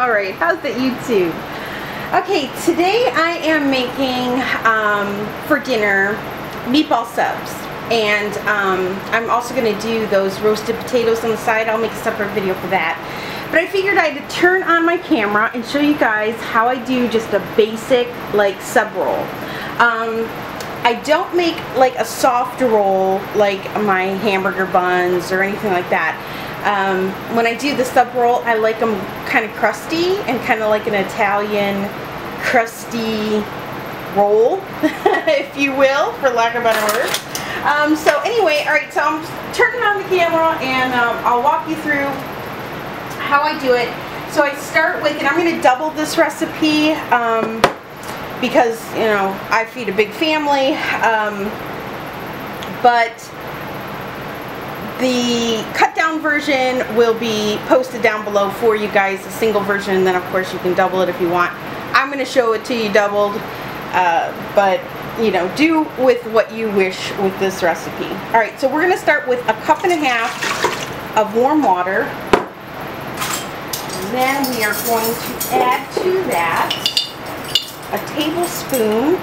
Alright, how's the YouTube? Okay, today I am making, for dinner, meatball subs. And I'm also going to do those roasted potatoes on the side. I'll make a separate video for that. But I figured I'd turn on my camera and show you guys how I do just a basic, like, sub roll. I don't make, like, a soft roll like my hamburger buns or anything like that. When I do the sub roll, I like them kind of crusty and kind of like an Italian crusty roll, if you will, for lack of better words. So anyway, alright, so I'm turning on the camera and I'll walk you through how I do it. So I start with, and I'm going to double this recipe because, you know, I feed a big family, but the cut down version will be posted down below for you guys, a single version, and then of course you can double it if you want. I'm going to show it to you doubled, but you know, do with what you wish with this recipe. Alright, so we're going to start with a cup and a half of warm water. And then we are going to add to that a tablespoon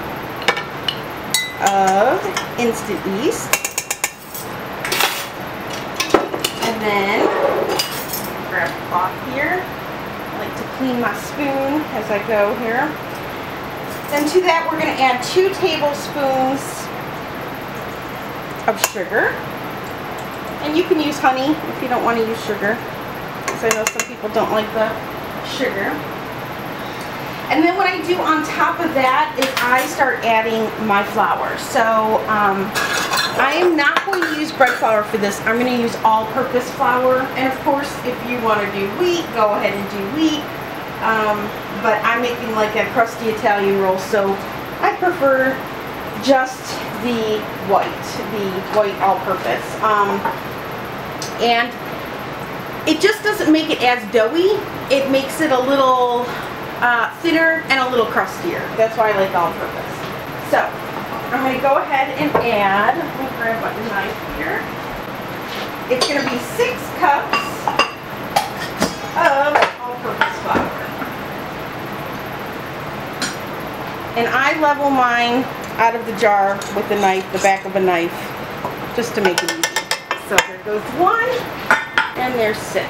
of instant yeast. And then, grab a cloth here. I like to clean my spoon as I go here. Then to that we're going to add 2 tablespoons of sugar. And you can use honey if you don't want to use sugar, because I know some people don't like the sugar. And then what I do on top of that is I start adding my flour. So I am not going to use bread flour for this. I'm going to use all-purpose flour. And of course, if you want to do wheat, go ahead and do wheat. But I'm making like a crusty Italian roll, so I prefer just the white all-purpose. And it just doesn't make it as doughy. It makes it a little thinner and a little crustier. That's why I like all-purpose. So I'm going to go ahead and add, let me grab a knife here. It's going to be 6 cups of all-purpose flour. And I level mine out of the jar with the knife, the back of a knife, just to make it easy. So there goes 1, and there's 6.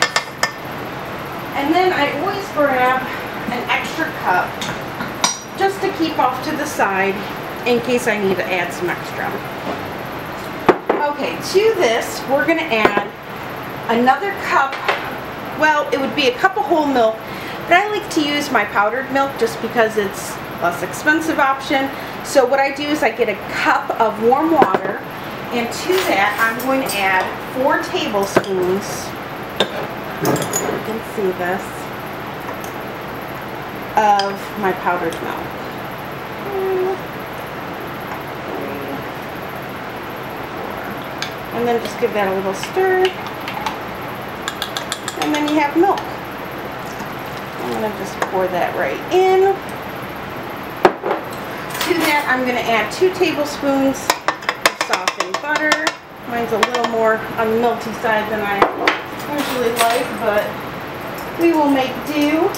And then I always grab an extra cup just to keep off to the side in case I need to add some extra. Okay, to this we're going to add another cup. Well, it would be a cup of whole milk, but I like to use my powdered milk just because it's less expensive option. So what I do is I get a cup of warm water, and to that I'm going to add 4 tablespoons. You can see this, of my powdered milk. 2, 3, 4. And then just give that a little stir. And then you have milk. I'm going to just pour that right in. To that I'm going to add 2 tablespoons of softened butter. Mine's a little more on the melty side than I usually like, but we will make do.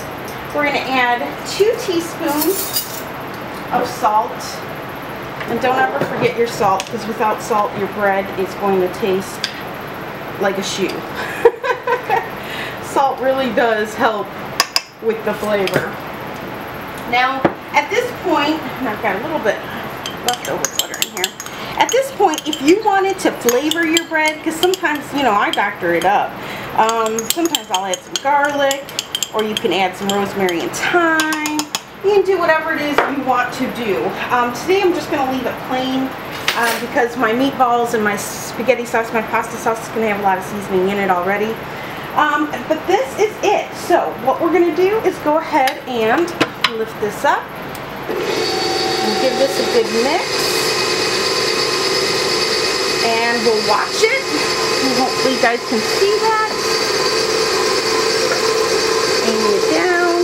We're going to add 2 teaspoons of salt. And don't ever forget your salt, because without salt your bread is going to taste like a shoe. Salt really does help with the flavor. Now, at this point, and I've got a little bit leftover butter in here. At this point, if you wanted to flavor your bread, because sometimes, you know, I doctor it up. Sometimes I'll add some garlic, or you can add some rosemary and thyme. You can do whatever it is you want to do. Today I'm just going to leave it plain because my meatballs and my spaghetti sauce, my pasta sauce is going to have a lot of seasoning in it already. But this is it. So what we're going to do is go ahead and lift this up and give this a good mix. And we'll watch it. And hopefully you guys can see that. Aim it down.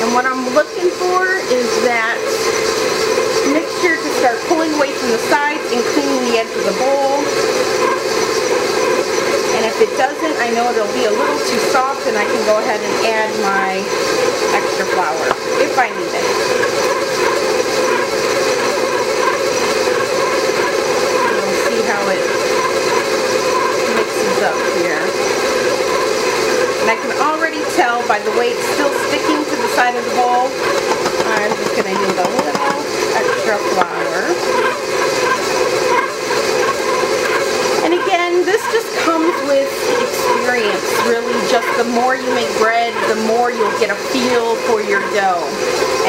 And what I'm looking for is that mixture to start pulling away from the sides and cleaning the edge of the bowl. I know it'll be a little too soft, and I can go ahead and add my extra flour if I need it. You'll see how it mixes up here. And I can already tell by the way it's still sticking to the side of the bowl, I'm just going to need a little extra flour. And again, this just comes with experience, really. Just the more you make bread, the more you'll get a feel for your dough.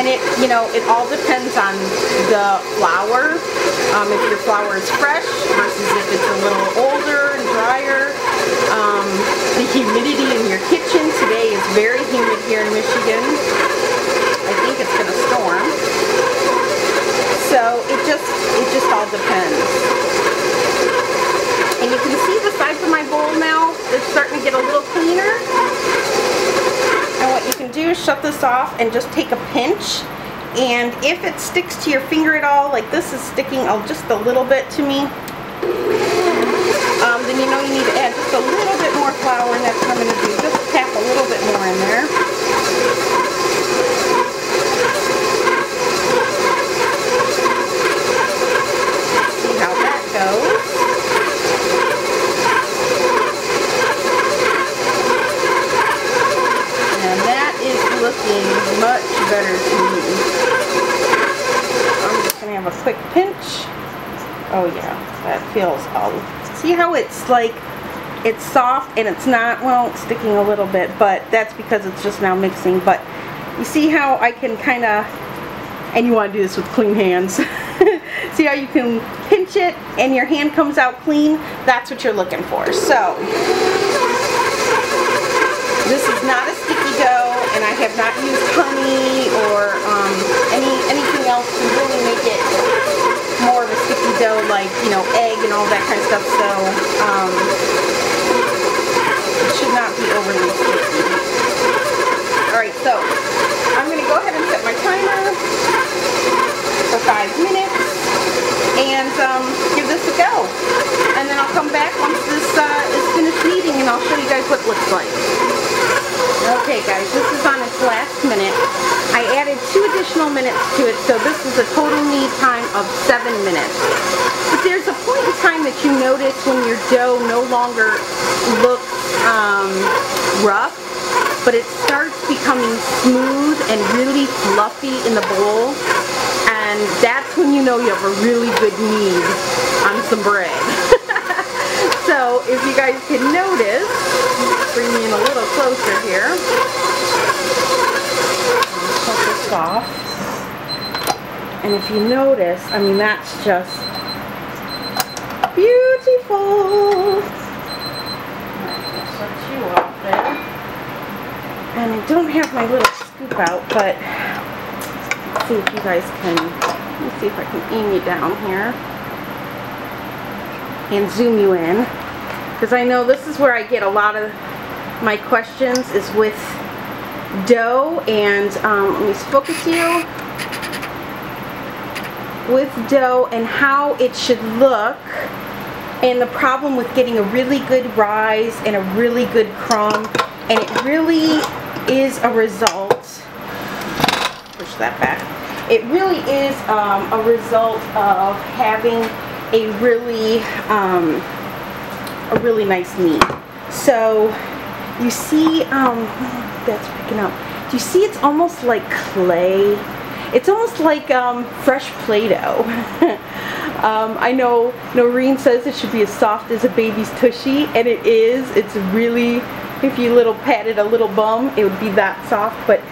And it, you know, it all depends on the flour. If your flour is fresh versus if it's a little older and drier. The humidity in your kitchen today is very humid here in Michigan. I think it's going to storm. So it just all depends. And you can see the sides of my bowl now. It's starting to get a little cleaner. And what you can do is shut this off and just take a pinch. And if it sticks to your finger at all, like this is sticking just a little bit to me, then you know you need to add just a little bit more flour, and that's what I'm going to do. Just tap a little bit more in there. See how that goes. And that is looking much better to me. I'm just going to have a quick pinch. Oh yeah, that feels all. See how it's like, it's soft and it's not, well, it's sticking a little bit, but that's because it's just now mixing. But you see how I can kind of, and you want to do this with clean hands. See how you can pinch it and your hand comes out clean? That's what you're looking for. So, this is not a sticky dough, and I have not used honey or anything else to really make it more of a sticky dough, like, you know, egg and all that kind of stuff. So it should not be overly sticky. Alright, so I'm going to go ahead and set my timer for 5 minutes and give this a go. And then I'll come back once this is finished kneading, and I'll show you guys what it looks like. Okay guys, this is on its last minute. I added 2 additional minutes to it, so this is a total knead time of 7 minutes. But there's a point in time that you notice when your dough no longer looks rough, but it starts becoming smooth and really fluffy in the bowl, and that's when you know you have a really good knead on some bread. So if you guys can notice, bring me in a little closer here. Cut this off. And if you notice, I mean, that's just beautiful. Alright, set you off there. And I don't have my little scoop out, but let's see if you guys can, let me see if I can aim you down here and zoom you in, because I know this is where I get a lot of my questions, is with dough. And let me focus you with dough and how it should look, and the problem with getting a really good rise and a really good crumb. And it really is a result, push that back, it really is a result of having a really nice knead. So you see, that's picking up. Do you see it's almost like clay? It's almost like fresh Play-Doh. I know Noreen says it should be as soft as a baby's tushy, and it is. It's really, if you pat it a little bum, it would be that soft. But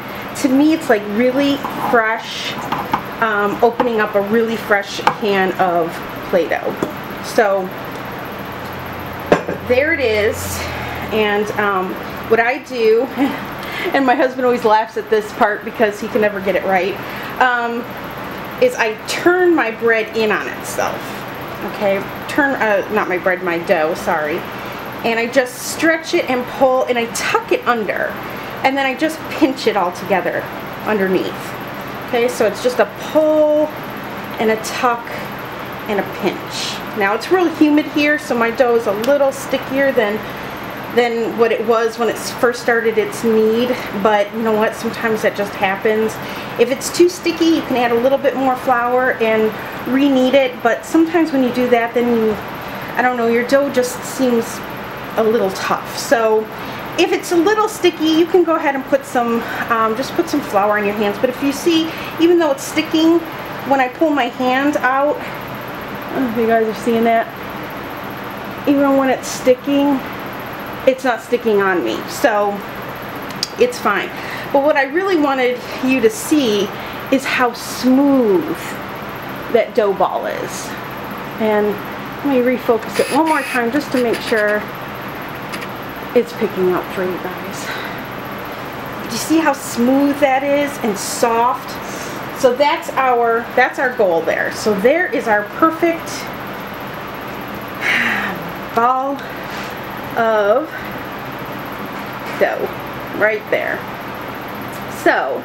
to me, it's like really fresh, opening up a really fresh can of Play-Doh. So there it is. And what I do, and my husband always laughs at this part because he can never get it right, is I turn my bread in on itself. Okay, not my bread, my dough, sorry. And I just stretch it and pull, and I tuck it under, and then I just pinch it all together underneath. Okay, so it's just a pull and a tuck and a pinch. Now it's real humid here, so my dough is a little stickier than than what it was when it first started its knead, but you know what, sometimes that just happens. If it's too sticky, you can add a little bit more flour and re-knead it, but sometimes when you do that, then you, I don't know, your dough just seems a little tough. So if it's a little sticky, you can go ahead and put some, just put some flour on your hands. But if you see, even though it's sticking, when I pull my hand out, I don't know if you guys are seeing that, even when it's sticking, it's not sticking on me, so it's fine. But what I really wanted you to see is how smooth that dough ball is. And let me refocus it one more time just to make sure it's picking up for you guys. Do you see how smooth that is and soft? So that's our goal there. So there is our perfect ball of dough right there. So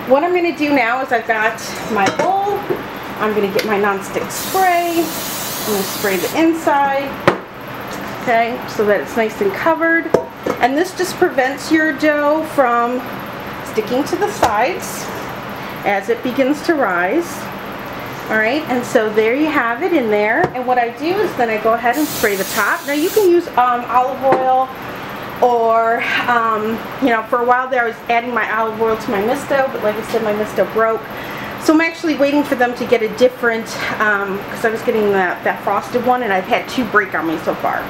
what I'm going to do now is I've got my bowl. I'm going to get my nonstick spray. I'm going to spray the inside, okay, so that it's nice and covered. And this just prevents your dough from sticking to the sides as it begins to rise. Alright, and so there you have it in there. And what I do is then I go ahead and spray the top. Now you can use olive oil, or you know, for a while there I was adding my olive oil to my misto, but like I said, my misto broke. So I'm actually waiting for them to get a different, because I was getting that frosted one and I've had 2 break on me so far.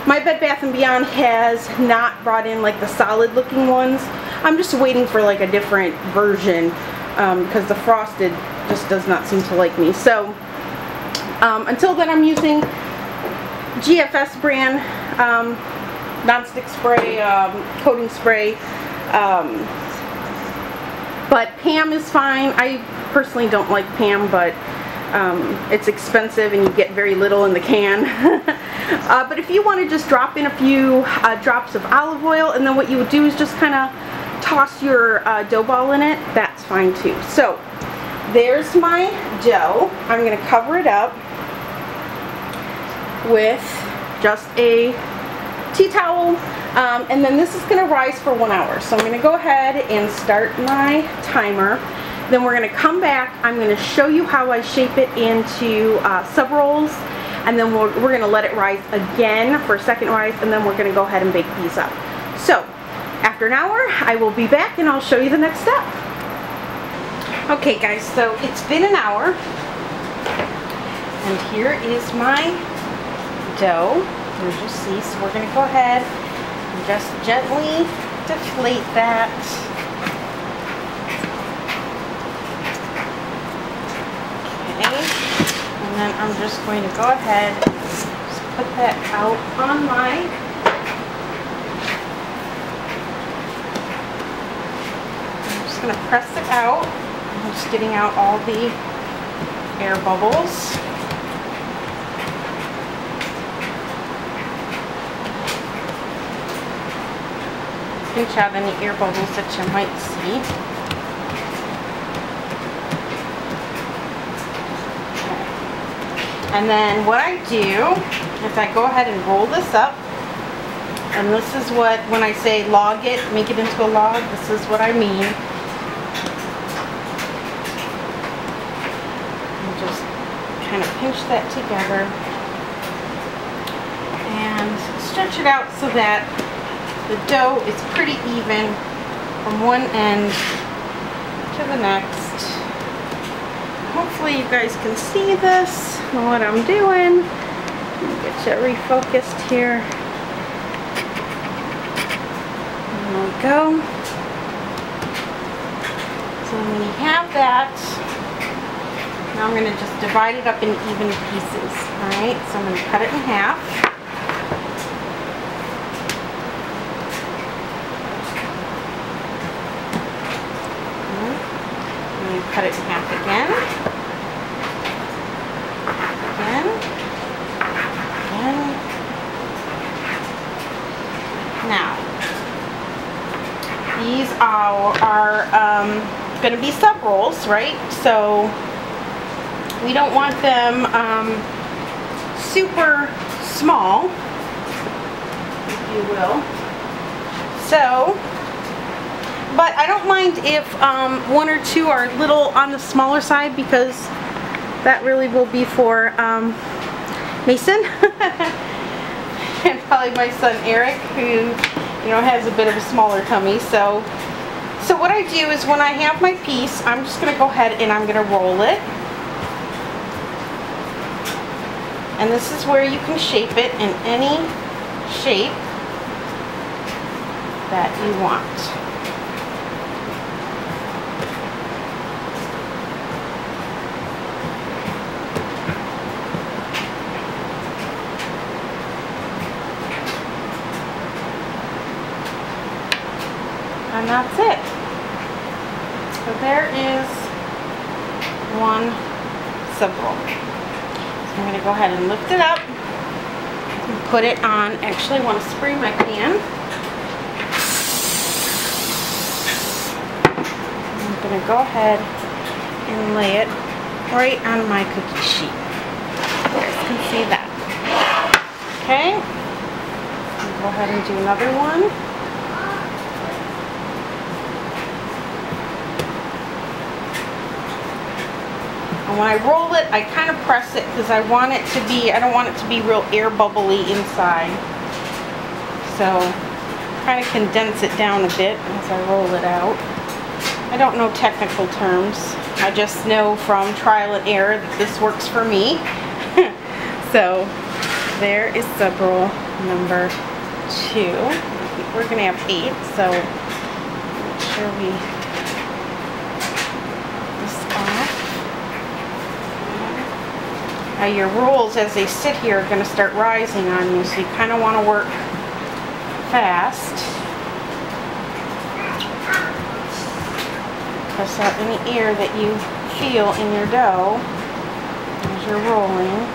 My Bed Bath & Beyond has not brought in like the solid looking ones. I'm just waiting for like a different version, because the frosted just does not seem to like me. So until then I'm using GFS brand non-stick spray, coating spray, but Pam is fine. I personally don't like Pam, but it's expensive and you get very little in the can. But if you want to just drop in a few drops of olive oil, and then what you would do is just kind of toss your dough ball in it, that's fine too. So there's my dough. I'm going to cover it up with just a tea towel, and then this is going to rise for 1 hour. So I'm going to go ahead and start my timer. Then we're going to come back. I'm going to show you how I shape it into sub rolls, and then we're going to let it rise again for a second rise, and then we're going to go ahead and bake these up. So after an hour I will be back and I'll show you the next step. Okay guys, so it's been an hour and here is my dough. As you see, so we're going to go ahead and just gently deflate that. Okay, and then I'm just going to go ahead and just put that out on my going to press it out. I'm just getting out all the air bubbles. Pinch out any air bubbles that you might see. Okay. And then what I do is I go ahead and roll this up. And this is what, when I say log it, make it into a log, this is what I mean. Kind of pinch that together and stretch it out so that the dough is pretty even from one end to the next. Hopefully you guys can see this and what I'm doing. Let me get you refocused here. There we go. So when you have that, now I'm going to just divide it up in even pieces. Alright, so I'm going to cut it in half. I'm going to cut it in half again. Now, these are going to be sub rolls, right? So we don't want them super small. you will. So, but I don't mind if one or two are a little on the smaller side, because that really will be for Mason and probably my son Eric, who, you know, has a bit of a smaller tummy. So what I do is when I have my piece, I'm just going to go ahead and I'm going to roll it. And this is where you can shape it in any shape that you want. And that's it. So there is one sub roll. So I'm going to go ahead and lift it up and put it on. Actually, I want to spray my pan. I'm going to go ahead and lay it right on my cookie sheet. You guys can see that. Okay. I'll go ahead and do another one. And when I roll it, I kind of press it because I want it to be, I don't want it to be real air bubbly inside. So kind of condense it down a bit as I roll it out. I don't know technical terms. I just know from trial and error that this works for me. So there is sub roll number 2. We're going to have 8, so make sure we this off. Your rolls, as they sit here, are going to start rising on you, so you kind of want to work fast. Press out any air that you feel in your dough as you're rolling.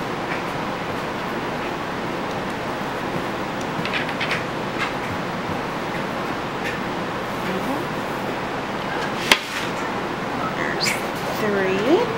There's 3.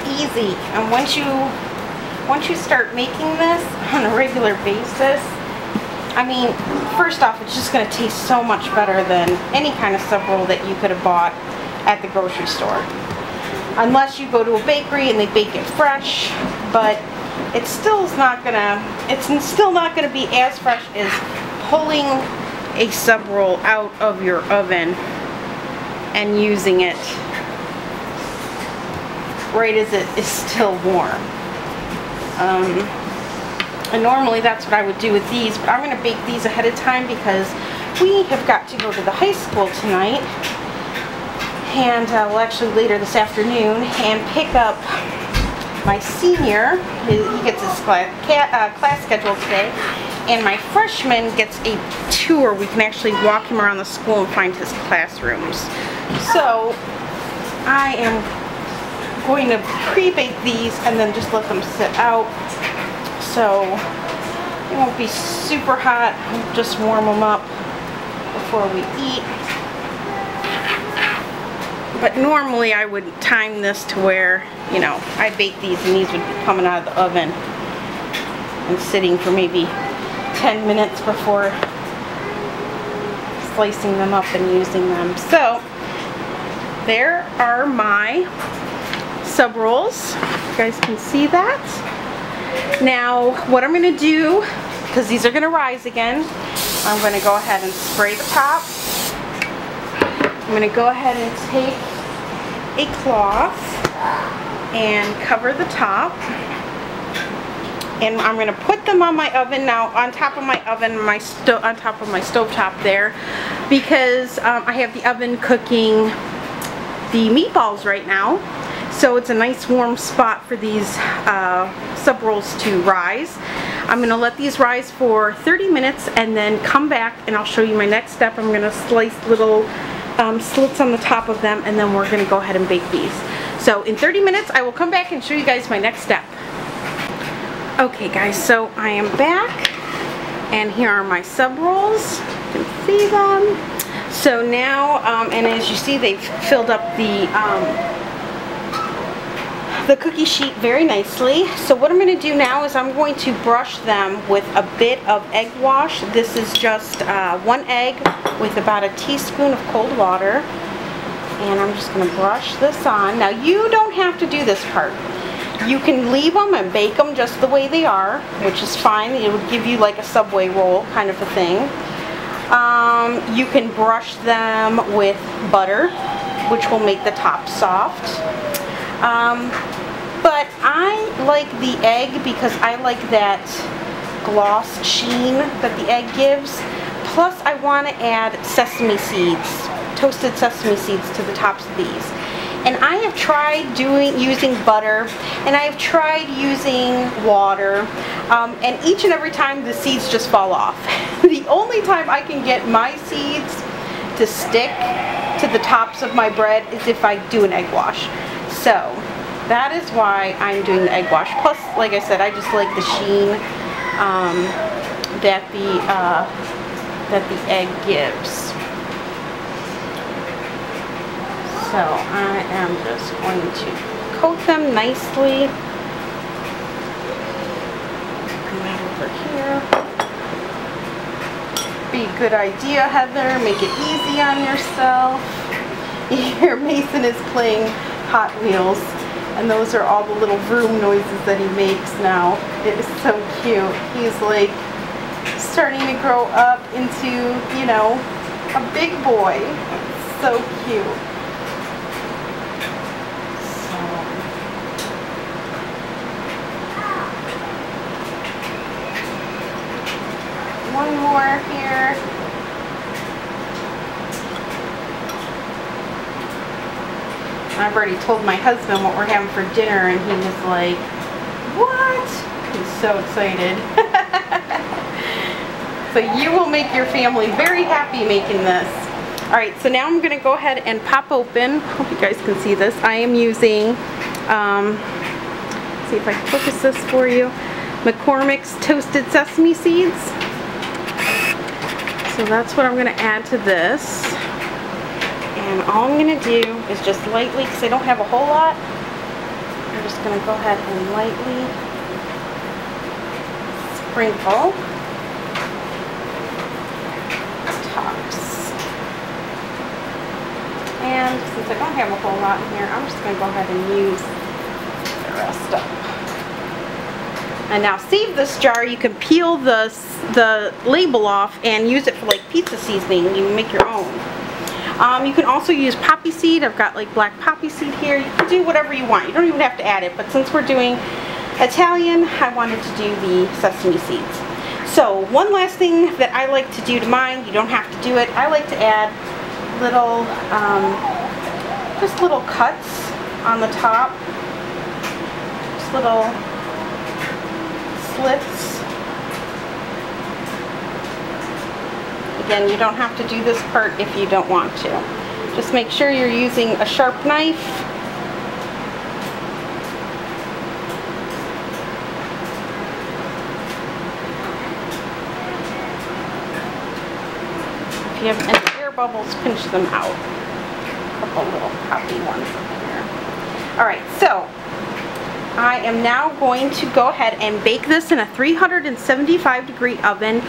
Easy. And once you start making this on a regular basis, I mean, first off, it's just going to taste so much better than any kind of sub roll that you could have bought at the grocery store, unless you go to a bakery and they bake it fresh. But it's still not gonna be as fresh as pulling a sub roll out of your oven and using it right as it is still warm. And normally that's what I would do with these, but I'm going to bake these ahead of time because we have got to go to the high school tonight, and well, actually later this afternoon, and pick up my senior. He gets his class schedule today, and my freshman gets a tour. We can actually walk him around the school and find his classrooms. So I am going to pre-bake these and then just let them sit out, so it won't be super hot. We'll just warm them up before we eat. But normally I would time this to where, you know, I bake these and these would be coming out of the oven and sitting for maybe 10 minutes before slicing them up and using them. So there are my sub rolls. You guys can see that. Now what I'm going to do, because these are going to rise again, I'm going to go ahead and spray the top. I'm going to go ahead and take a cloth and cover the top, and I'm going to put them on my oven now, on top of my oven, on top of my stovetop there, because I have the oven cooking the meatballs right now. So it's a nice warm spot for these sub rolls to rise. I'm going to let these rise for 30 minutes and then come back and I'll show you my next step. I'm going to slice little slits on the top of them, and then we're going to go ahead and bake these. So in 30 minutes I will come back and show you guys my next step. Okay guys, so I am back and here are my sub rolls. You can see them. So now, and as you see, they've filled up the cookie sheet very nicely. So what I'm going to do now is I'm going to brush them with a bit of egg wash. This is just 1 egg with about a teaspoon of cold water. And I'm just going to brush this on. Now you don't have to do this part. You can leave them and bake them just the way they are, which is fine. It would give you like a Subway roll kind of a thing. You can brush them with butter, which will make the top soft. But I like the egg because I like that gloss sheen that the egg gives. Plus I want to add sesame seeds, toasted sesame seeds to the tops of these. And I have tried using butter, and I have tried using water, and each and every time the seeds just fall off. The only time I can get my seeds to stick to the tops of my bread is if I do an egg wash. So that is why I'm doing the egg wash. Plus, like I said, I just like the sheen that the egg gives. So I am just going to coat them nicely. Bring that over here. Be a good idea, Heather. Make it easy on yourself. Here Mason is playing Hot Wheels, and those are all the little vroom noises that he makes now. It is so cute. He's like starting to grow up into, you know, a big boy. It's so cute. One more here. I've already told my husband what we're having for dinner, and he was like, what? He's so excited. So you will make your family very happy making this. Alright, so now I'm going to go ahead and pop open. Hope you guys can see this. I am using, see if I can focus this for you, McCormick's Toasted Sesame Seeds. So that's what I'm going to add to this. And all I'm going to do is just lightly, because I don't have a whole lot, I'm just going to go ahead and lightly sprinkle the tops. And since I don't have a whole lot in here, I'm just going to go ahead and use the rest up. And now save this jar. You can peel the label off and use it for like pizza seasoning. You can make your own. You can also use poppy seed. I've got like black poppy seed here. You can do whatever you want. You don't even have to add it. But since we're doing Italian, I wanted to do the sesame seeds. So one last thing that I like to do to mine, you don't have to do it. I like to add little, just little cuts on the top. Just little slits. Again, you don't have to do this part if you don't want to. Just make sure you're using a sharp knife. If you have any air bubbles, pinch them out. A couple little poppy ones in here. Alright, so I am now going to go ahead and bake this in a 375-degree oven.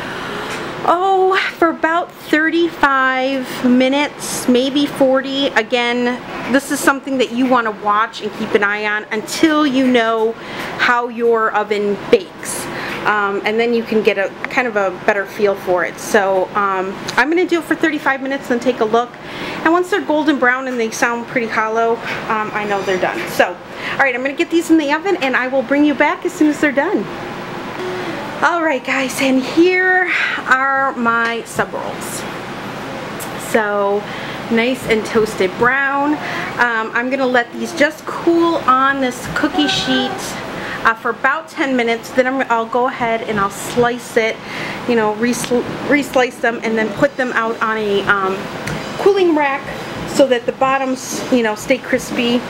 Oh, for about 35 minutes, maybe 40. Again, this is something that you want to watch and keep an eye on until you know how your oven bakes. And then you can get a kind of a better feel for it. So I'm going to do it for 35 minutes and take a look. And once they're golden brown and they sound pretty hollow, I know they're done. So, alright, I'm going to get these in the oven and I will bring you back as soon as they're done. Alright guys, and here are my sub rolls. So, nice and toasted brown. I'm going to let these just cool on this cookie sheet for about 10 minutes. Then I'll go ahead and I'll slice it, you know, re-slice them, and then put them out on a cooling rack so that the bottoms, you know, stay crispy.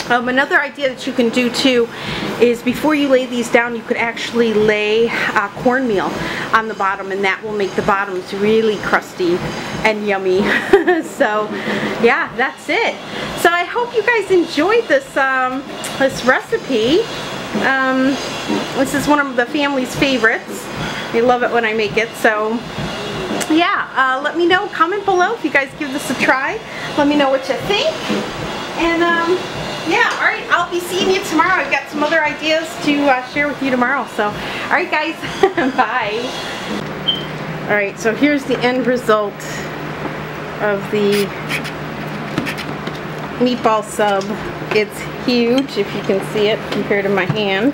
Another idea that you can do too is before you lay these down, you could actually lay cornmeal on the bottom, and that will make the bottoms really crusty and yummy. So yeah, that's it. So I hope you guys enjoyed this this recipe. This is one of the family's favorites. They love it when I make it. So yeah, let me know, comment below if you guys give this a try. Let me know what you think. And yeah, alright, I'll be seeing you tomorrow. I've got some other ideas to share with you tomorrow. So, alright guys, bye. Alright, so here's the end result of the meatball sub. It's huge, if you can see it, compared to my hand.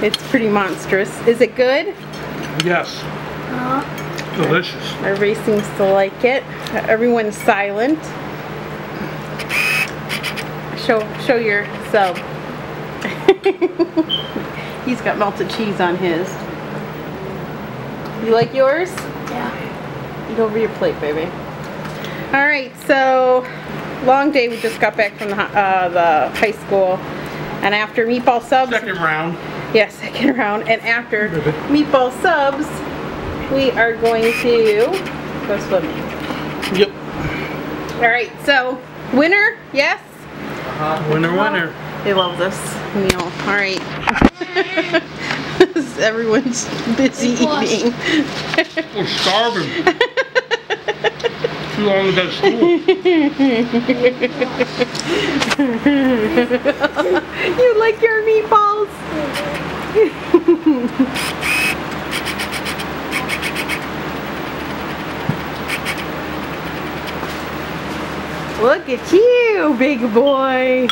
It's pretty monstrous. Is it good? Yes. Delicious. Everybody seems to like it. Everyone's silent. Show your sub. He's got melted cheese on his. You like yours? Yeah. Eat over your plate, baby. All right, so long day. We just got back from the high school, and after meatball subs. Second round. Yeah, second round. And after meatball subs, we are going to go swimming. Yep. All right, so winner, yes. Winner, winner. They love this meal. All right. Everyone's busy eating. We're starving. Too long at that school. You like your meatballs? Look at you, big boy.